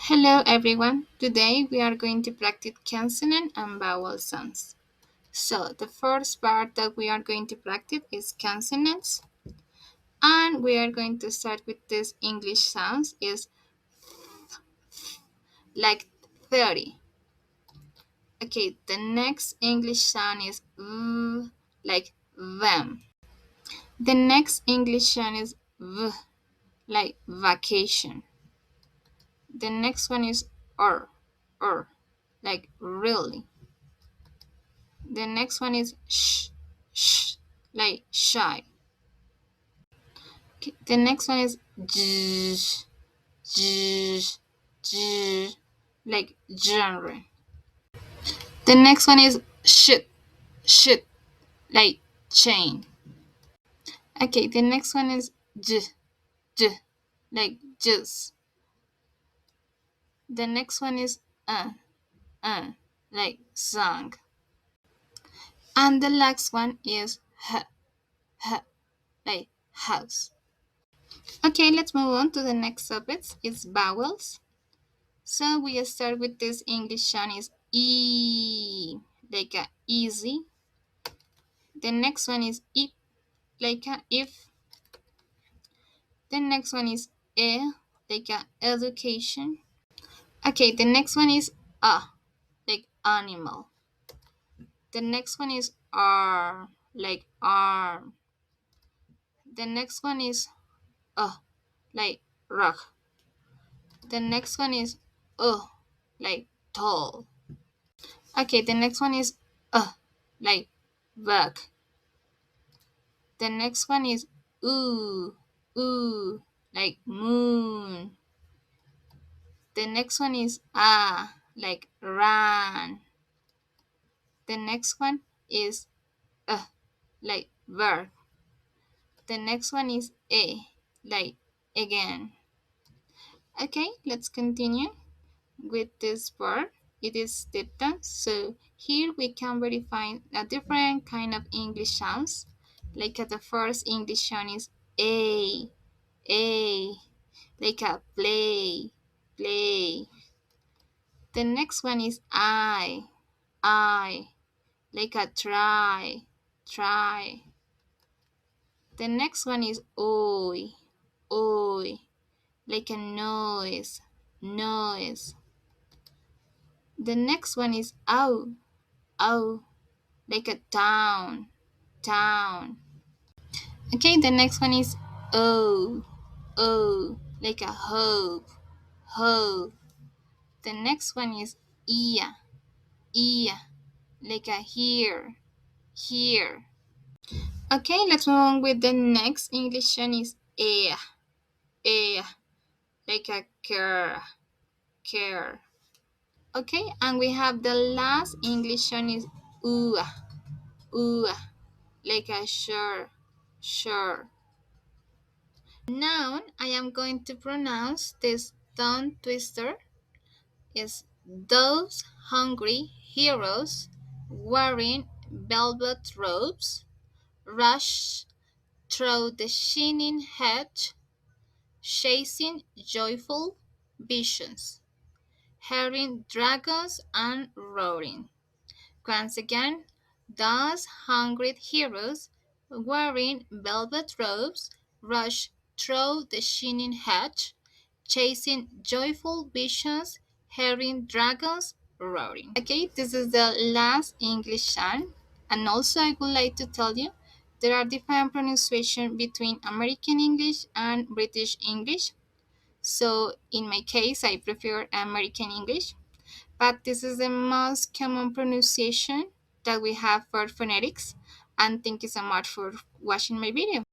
Hello everyone. Today we are going to practice consonant and vowel sounds. So the first part that we are going to practice is consonants, and we are going to start with this English sounds is like 30. Okay, the next English sound is like them. The next English sound is like vacation. The next one is or like really. The next one is like shy. Okay, the next one is j, like genre. The next one is shit, like chain. Okay, the next one is j, like juice. The next one is uh, like song. And the last one is like house. Okay, let's move on to the next subject. It's vowels. So we start with this English sound is E, like a easy. The next one is I, like a if. The next one is E, like a education. Okay, the next one is A, like animal. The next one is R, like arm. The next one is like rock. The next one is like tall. Okay, the next one is like back. The next one is ooh, like moon. The next one is like run. The next one is like verb. The next one is like again. Okay, let's continue with this part. It is diphthongs. So here we can verify a different kind of English sounds. Like the first English sound is a, like a play. The next one is I, like a try. The next one is oi, like a noise. The next one is ow, like a town. Okay, the next one is like a hope. The next one is ear, like a here. Okay, let's move on with the next English one is air, like a care. Okay, and we have the last English one is ooh, like a sure. Now I am going to pronounce this tongue twister is those hungry heroes wearing velvet robes rush through the shining hedge, chasing joyful visions, hearing dragons and roaring. Once again, those hungry heroes wearing velvet robes rush through the shining hedge, chasing joyful visions, hearing dragons roaring. Okay, this is the last English song. And also, I would like to tell you there are different pronunciation between American English and British English. So, in my case, I prefer American English, but this is the most common pronunciation that we have for phonetics. And thank you so much for watching my video.